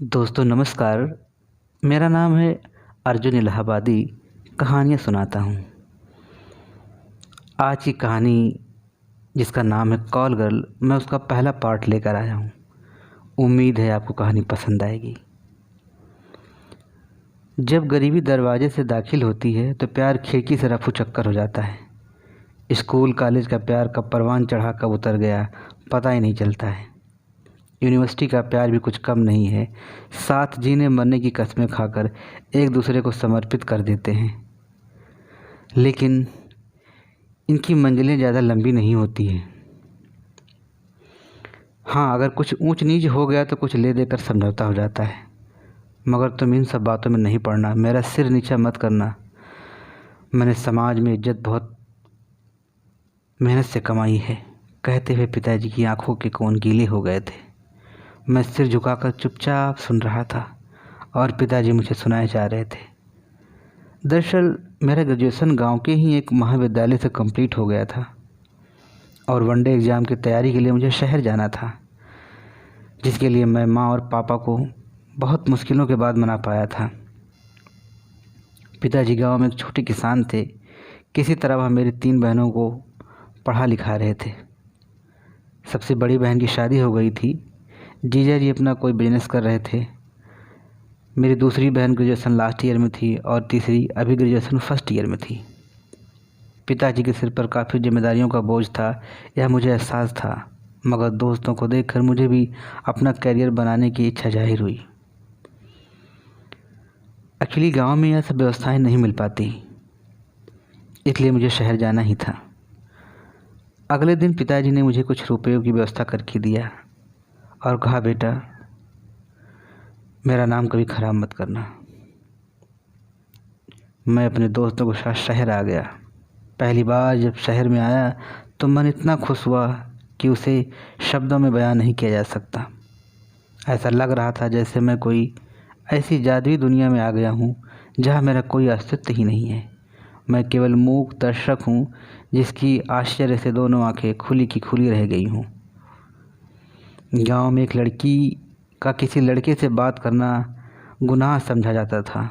दोस्तों नमस्कार। मेरा नाम है अर्जुन इलाहाबादी। कहानियाँ सुनाता हूँ। आज की कहानी जिसका नाम है कॉल गर्ल, मैं उसका पहला पार्ट लेकर आया हूँ। उम्मीद है आपको कहानी पसंद आएगी। जब गरीबी दरवाजे से दाखिल होती है तो प्यार खिड़की से रफू चक्कर हो जाता है। स्कूल कॉलेज का प्यार कब परवान चढ़ा कब उतर गया पता ही नहीं चलता है। यूनिवर्सिटी का प्यार भी कुछ कम नहीं है। साथ जीने मरने की कस्में खाकर एक दूसरे को समर्पित कर देते हैं। लेकिन इनकी मंजिलें ज़्यादा लंबी नहीं होती हैं। हाँ, अगर कुछ ऊंच नीच हो गया तो कुछ ले देकर समझौता हो जाता है। मगर तुम इन सब बातों में नहीं पड़ना, मेरा सिर नीचा मत करना। मैंने समाज में इज्जत बहुत मेहनत से कमाई है। कहते हुए पिताजी की आंखों के कोन गीले हो गए थे। मैं सिर झुकाकर चुपचाप सुन रहा था और पिताजी मुझे सुनाए जा रहे थे। दरअसल मेरा ग्रेजुएशन गांव के ही एक महाविद्यालय से कंप्लीट हो गया था और वनडे एग्ज़ाम की तैयारी के लिए मुझे शहर जाना था, जिसके लिए मैं माँ और पापा को बहुत मुश्किलों के बाद मना पाया था। पिताजी गांव में एक छोटे किसान थे। किसी तरह वह मेरी 3 बहनों को पढ़ा लिखा रहे थे। सबसे बड़ी बहन की शादी हो गई थी। जीजा जी अपना कोई बिजनेस कर रहे थे। मेरी दूसरी बहन ग्रेजुएशन लास्ट ईयर में थी और तीसरी अभी ग्रेजुएशन फर्स्ट ईयर में थी। पिताजी के सिर पर काफ़ी जिम्मेदारियों का बोझ था, यह मुझे एहसास था। मगर दोस्तों को देखकर मुझे भी अपना करियर बनाने की इच्छा जाहिर हुई। एक्चुअली गांव में यह सब व्यवस्थाएं नहीं मिल पाती, इसलिए मुझे शहर जाना ही था। अगले दिन पिताजी ने मुझे कुछ रुपयों की व्यवस्था करके दिया और कहा, बेटा मेरा नाम कभी ख़राब मत करना। मैं अपने दोस्तों के साथ शहर आ गया। पहली बार जब शहर में आया तो मन इतना खुश हुआ कि उसे शब्दों में बयान नहीं किया जा सकता। ऐसा लग रहा था जैसे मैं कोई ऐसी जादुई दुनिया में आ गया हूँ जहाँ मेरा कोई अस्तित्व ही नहीं है। मैं केवल मूक दर्शक हूँ जिसकी आश्चर्य से दोनों आंखें खुली की खुली रह गई हूँ। गांव में एक लड़की का किसी लड़के से बात करना गुनाह समझा जाता था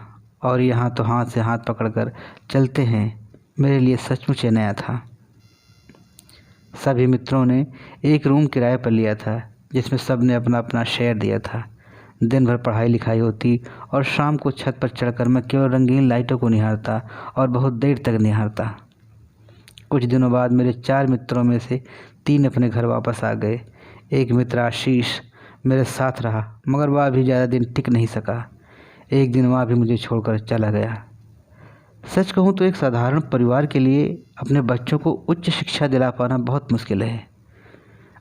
और यहाँ तो हाथ से हाथ पकड़कर चलते हैं मेरे लिए सचमुच नया था। सभी मित्रों ने एक रूम किराए पर लिया था जिसमें सब ने अपना अपना शेयर दिया था। दिन भर पढ़ाई लिखाई होती और शाम को छत पर चढ़कर मैं केवल रंगीन लाइटों को निहारता और बहुत देर तक निहारता। कुछ दिनों बाद मेरे 4 मित्रों में से 3 अपने घर वापस आ गए। एक मित्र आशीष मेरे साथ रहा, मगर वह भी ज़्यादा दिन टिक नहीं सका। एक दिन वह भी मुझे छोड़कर चला गया। सच कहूँ तो एक साधारण परिवार के लिए अपने बच्चों को उच्च शिक्षा दिला पाना बहुत मुश्किल है।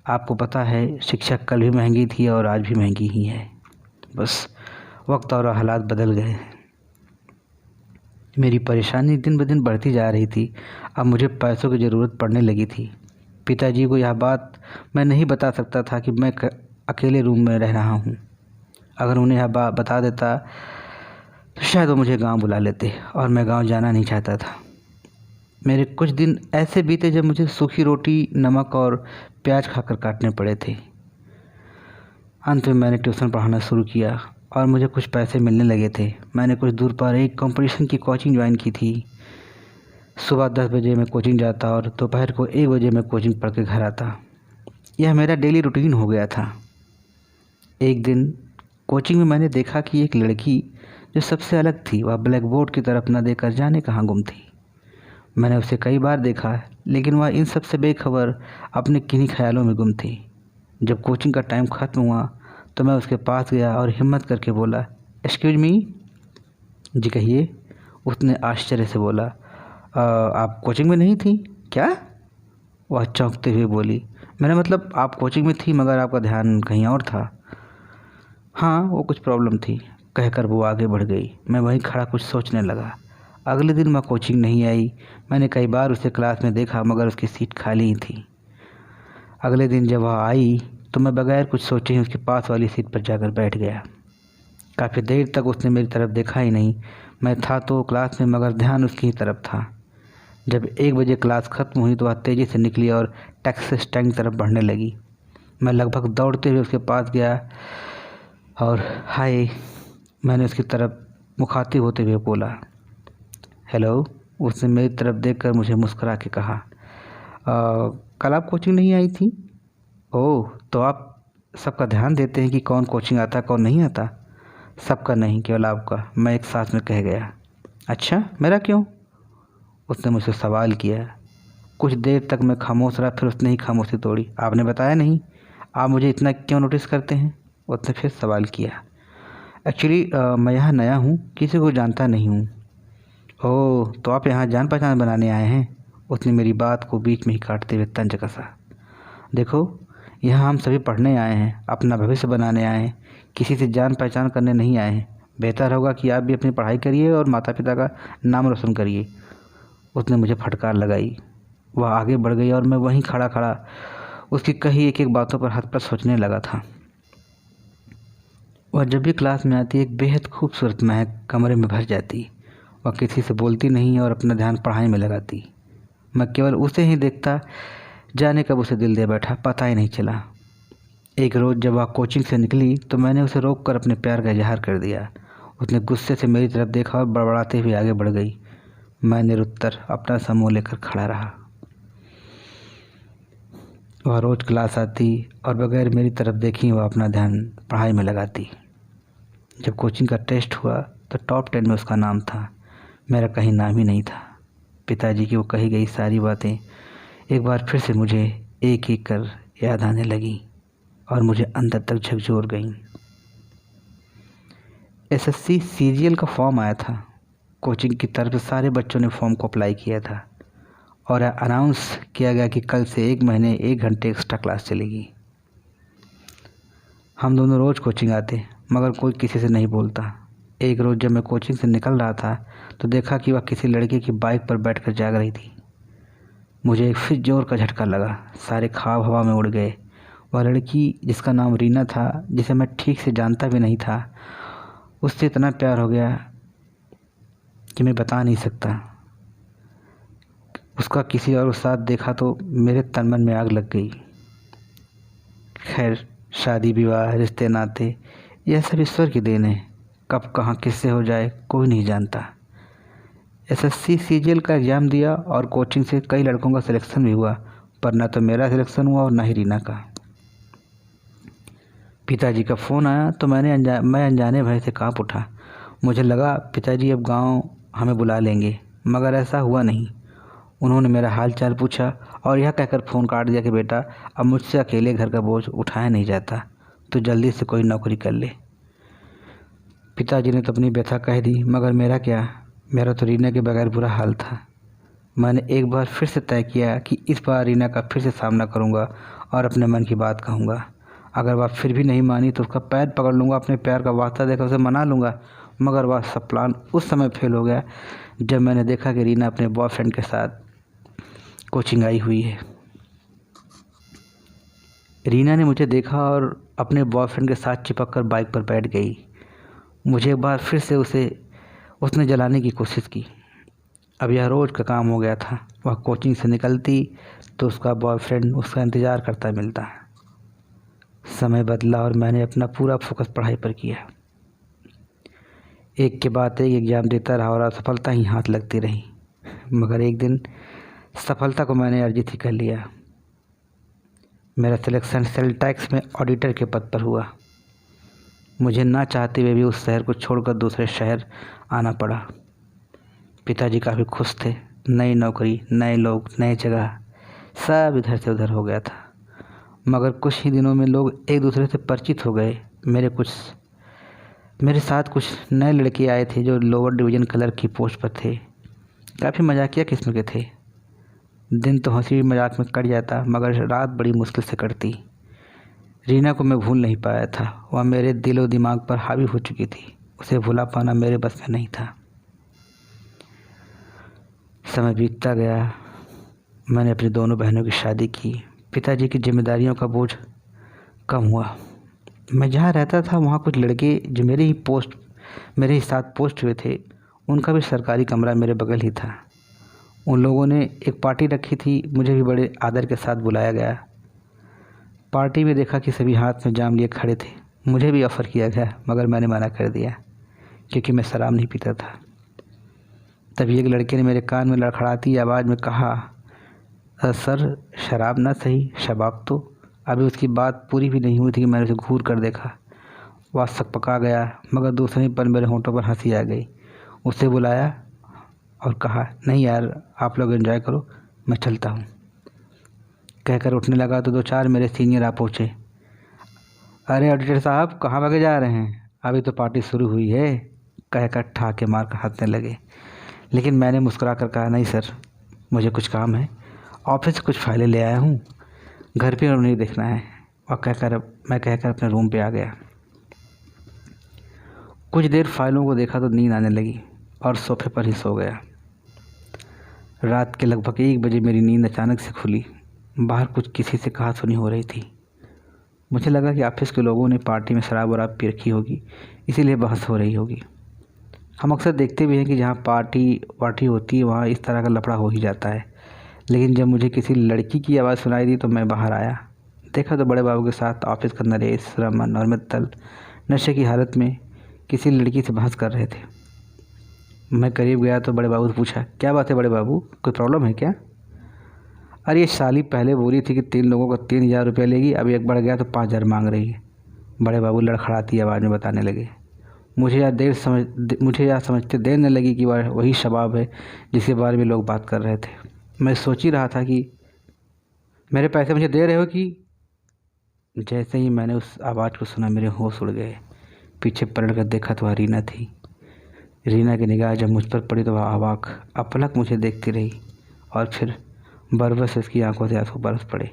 आपको पता है, शिक्षा कल भी महंगी थी और आज भी महंगी ही है। बस वक्त और हालात बदल गए। मेरी परेशानी दिन ब दिन बढ़ती जा रही थी। अब मुझे पैसों की ज़रूरत पड़ने लगी थी। पिताजी को यह बात मैं नहीं बता सकता था कि मैं अकेले रूम में रह रहा हूँ। अगर उन्हें यह बात बता देता तो शायद वो मुझे गांव बुला लेते और मैं गांव जाना नहीं चाहता था। मेरे कुछ दिन ऐसे बीते जब मुझे सूखी रोटी, नमक और प्याज खाकर काटने पड़े थे। अंत में मैंने ट्यूशन पढ़ाना शुरू किया और मुझे कुछ पैसे मिलने लगे थे। मैंने कुछ दूर पर एक कंपटीशन की कोचिंग ज्वाइन की थी। सुबह 10 बजे मैं कोचिंग जाता और दोपहर को 1 बजे मैं कोचिंग पढ़ के घर आता। यह मेरा डेली रूटीन हो गया था। एक दिन कोचिंग में मैंने देखा कि एक लड़की जो सबसे अलग थी, वह ब्लैक बोर्ड की तरफ न देखकर जाने कहाँ गुम थी। मैंने उसे कई बार देखा, लेकिन वह इन सब से बेखबर अपने किन्हीं ख्यालों में गुम थी। जब कोचिंग का टाइम ख़त्म हुआ तो मैं उसके पास गया और हिम्मत करके बोला, एक्सक्यूज मी। जी कहिए। उसने आश्चर्य से बोला, आप कोचिंग में नहीं थी क्या? वह चौंकते हुए बोली, मैंने मतलब आप कोचिंग में थी मगर आपका ध्यान कहीं और था। हाँ, वो कुछ प्रॉब्लम थी, कहकर वो आगे बढ़ गई। मैं वहीं खड़ा कुछ सोचने लगा। अगले दिन वह कोचिंग नहीं आई। मैंने कई बार उसे क्लास में देखा मगर उसकी सीट खाली ही थी। अगले दिन जब वह आई तो मैं बगैर कुछ सोचे ही उसके पास वाली सीट पर जाकर बैठ गया। काफ़ी देर तक उसने मेरी तरफ देखा ही नहीं। मैं था तो क्लास में मगर ध्यान उसकी ही तरफ था। जब 1 बजे क्लास ख़त्म हुई तो वह तेज़ी से निकली और टैक्सी स्टैंड की तरफ बढ़ने लगी। मैं लगभग दौड़ते हुए उसके पास गया और हाय, मैंने उसकी तरफ मुखातिब होते हुए बोला। हेलो, उसने मेरी तरफ देखकर मुझे मुस्कुरा के कहा, कल आप कोचिंग नहीं आई थी? ओह, तो आप सबका ध्यान देते हैं कि कौन कोचिंग आता कौन नहीं आता? सबका नहीं, केवल आपका, मैं एक सांस में कह गया। अच्छा, मेरा क्यों? उसने मुझसे सवाल किया। कुछ देर तक मैं खामोश रहा, फिर उसने ही खामोशी तोड़ी। आपने बताया नहीं, आप मुझे इतना क्यों नोटिस करते हैं? उसने फिर सवाल किया। एक्चुअली मैं यहाँ नया हूँ, किसी को जानता नहीं हूँ। ओह, तो आप यहाँ जान पहचान बनाने आए हैं? उसने मेरी बात को बीच में ही काटते हुए तंज कसा। देखो, यहाँ हम सभी पढ़ने आए हैं, अपना भविष्य बनाने आए हैं, किसी से जान पहचान करने नहीं आए हैं। बेहतर होगा कि आप भी अपनी पढ़ाई करिए और माता पिता का नाम रोशन करिए। उसने मुझे फटकार लगाई। वह आगे बढ़ गई और मैं वहीं खड़ा खड़ा उसकी कही एक एक बातों पर हद पर सोचने लगा था। वह जब भी क्लास में आती एक बेहद खूबसूरत महक कमरे में भर जाती। वह किसी से बोलती नहीं और अपना ध्यान पढ़ाई में लगाती। मैं केवल उसे ही देखता, जाने कब उसे दिल दे बैठा पता ही नहीं चला। एक रोज़ जब वह कोचिंग से निकली तो मैंने उसे रोक कर अपने प्यार का इजहार कर दिया। उसने गुस्से से मेरी तरफ देखा और बड़बड़ाते हुए आगे बढ़ गई। मैं निरुत्तर अपना समूह लेकर खड़ा रहा। वह रोज़ क्लास आती और बगैर मेरी तरफ देखी वह अपना ध्यान पढ़ाई में लगाती। जब कोचिंग का टेस्ट हुआ तो टॉप 10 में उसका नाम था, मेरा कहीं नाम ही नहीं था। पिताजी की वो कही गई सारी बातें एक बार फिर से मुझे एक एक कर याद आने लगी और मुझे अंदर तक झकझोर गईं। एसएससी सीजीएल का फॉर्म आया था। कोचिंग की तरफ से सारे बच्चों ने फॉर्म को अप्लाई किया था और अनाउंस किया गया कि कल से 1 महीने 1 घंटे एक्स्ट्रा क्लास चलेगी। हम दोनों रोज़ कोचिंग आते मगर कोई किसी से नहीं बोलता। एक रोज़ जब मैं कोचिंग से निकल रहा था तो देखा कि वह किसी लड़के की बाइक पर बैठकर जाग रही थी। मुझे एक फिर जोर का झटका लगा, सारे ख्वाब हवा में उड़ गए। वह लड़की जिसका नाम रीना था, जिसे मैं ठीक से जानता भी नहीं था, उससे इतना प्यार हो गया कि मैं बता नहीं सकता। उसका किसी और के साथ देखा तो मेरे तन मन में आग लग गई। खैर, शादी विवाह रिश्ते नाते यह सब ईश्वर की देन है, कब कहाँ किससे हो जाए कोई नहीं जानता। एसएससी सीजीएल का एग्ज़ाम दिया और कोचिंग से कई लड़कों का सिलेक्शन भी हुआ, पर ना तो मेरा सिलेक्शन हुआ और ना ही रीना का। पिताजी का फ़ोन आया तो मैं अनजाने भय से काँप उठा। मुझे लगा पिताजी अब गांव हमें बुला लेंगे, मगर ऐसा हुआ नहीं। उन्होंने मेरा हाल चाल पूछा और यह कहकर फ़ोन काट दिया कि बेटा, अब मुझसे अकेले घर का बोझ उठाया नहीं जाता, तो जल्दी से कोई नौकरी कर ले। पिताजी ने तो अपनी व्यथा कह दी, मगर मेरा क्या, मेरा तो रीना के बगैर बुरा हाल था। मैंने एक बार फिर से तय किया कि इस बार रीना का फिर से सामना करूंगा और अपने मन की बात कहूँगा। अगर वह फिर भी नहीं मानी तो उसका पैर पकड़ लूँगा, अपने प्यार का वास्ता देकर उसे मना लूँगा। मगर वह सब प्लान उस समय फेल हो गया जब मैंने देखा कि रीना अपने बॉयफ्रेंड के साथ कोचिंग आई हुई है। रीना ने मुझे देखा और अपने बॉयफ्रेंड के साथ चिपक कर बाइक पर बैठ गई। मुझे एक बार फिर से उसने जलाने की कोशिश की। अब यह रोज़ का काम हो गया था। वह कोचिंग से निकलती तो उसका बॉयफ्रेंड उसका इंतज़ार करता मिलता। समय बदला और मैंने अपना पूरा फोकस पढ़ाई पर किया। एक के बाद एक एग्ज़ाम देता रहा और असफलता ही हाथ लगती रही, मगर एक दिन सफलता को मैंने अर्जित ही कर लिया। मेरा सिलेक्शन सेल टैक्स में ऑडिटर के पद पर हुआ। मुझे ना चाहते हुए भी उस शहर को छोड़कर दूसरे शहर आना पड़ा। पिताजी काफ़ी खुश थे। नई नौकरी, नए लोग, नई जगह, सब इधर से उधर हो गया था। मगर कुछ ही दिनों में लोग एक दूसरे से परिचित हो गए। मेरे साथ कुछ नए लड़के आए थे जो लोअर डिवीज़न क्लर्क की पोस्ट पर थे। काफ़ी मजाकिया किस्म के थे। दिन तो हंसी मजाक में कट जाता, मगर रात बड़ी मुश्किल से कटती। रीना को मैं भूल नहीं पाया था। वह मेरे दिलो दिमाग पर हावी हो चुकी थी। उसे भुला पाना मेरे बस में नहीं था। समय बीतता गया। मैंने अपनी दोनों बहनों की शादी की। पिताजी की जिम्मेदारियों का बोझ कम हुआ। मैं जहाँ रहता था वहाँ कुछ लड़के जो मेरे ही साथ पोस्ट हुए थे, उनका भी सरकारी कमरा मेरे बगल ही था। उन लोगों ने एक पार्टी रखी थी। मुझे भी बड़े आदर के साथ बुलाया गया। पार्टी में देखा कि सभी हाथ में जाम लिए खड़े थे। मुझे भी ऑफ़र किया गया मगर मैंने मना कर दिया क्योंकि मैं शराब नहीं पीता था। तभी एक लड़के ने मेरे कान में लड़खड़ाती आवाज़ में कहा, सर शराब ना सही शबाब तो। अभी उसकी बात पूरी भी नहीं हुई थी कि मैंने उसे घूर कर देखा। वह सकपका गया मगर दूसरे ही पल मेरे होंठों पर हंसी आ गई। उसे बुलाया और कहा, नहीं यार आप लोग एंजॉय करो, मैं चलता हूँ। कहकर उठने लगा तो 2-4 मेरे सीनियर आ पहुँचे। अरे ऑडिटर साहब कहाँ भागे जा रहे हैं, अभी तो पार्टी शुरू हुई है, कहकर ठाके मार कर हंसने लगे। लेकिन मैंने मुस्कुरा कर कहा, नहीं सर मुझे कुछ काम है, ऑफिस से कुछ फाइलें ले आया हूँ, घर पे और नहीं देखना है। और मैं कहकर अपने रूम पे आ गया। कुछ देर फाइलों को देखा तो नींद आने लगी और सोफे पर ही सो गया। रात के लगभग 1 बजे मेरी नींद अचानक से खुली। बाहर कुछ किसी से कहा सुनी हो रही थी। मुझे लगा कि ऑफिस के लोगों ने पार्टी में शराब वराब पी रखी होगी, इसीलिए बहस हो रही होगी। हम अक्सर देखते भी हैं कि जहाँ पार्टी वार्टी होती है वहाँ इस तरह का लफड़ा हो ही जाता है। लेकिन जब मुझे किसी लड़की की आवाज़ सुनाई दी तो मैं बाहर आया। देखा तो बड़े बाबू के साथ ऑफिस का नरेश, रमन और मित्तल नशे की हालत में किसी लड़की से बहस कर रहे थे। मैं करीब गया तो बड़े बाबू से पूछा, क्या बात है बड़े बाबू, कोई प्रॉब्लम है क्या? अरे ये साली पहले बोली थी कि 3 लोगों को 3000 रुपया लेगी, अब एक बढ़ गया तो 5000 मांग रही है, बड़े बाबू लड़खड़ाती आवाज़ में बताने लगे। मुझे यह समझते देर न लगी कि वह वही शबाब है जिसके बारे में लोग बात कर रहे थे। मैं सोच ही रहा था कि मेरे पैसे मुझे दे रहे हो कि। जैसे ही मैंने उस आवाज़ को सुना मेरे होश उड़ गए। पीछे पलट कर देखा तो वह रीना थी। रीना की निगाह जब मुझ पर पड़ी तो वह अवाक अपलक मुझे देखती रही और फिर बरबस उसकी आंखों से आंसू बरस पड़े।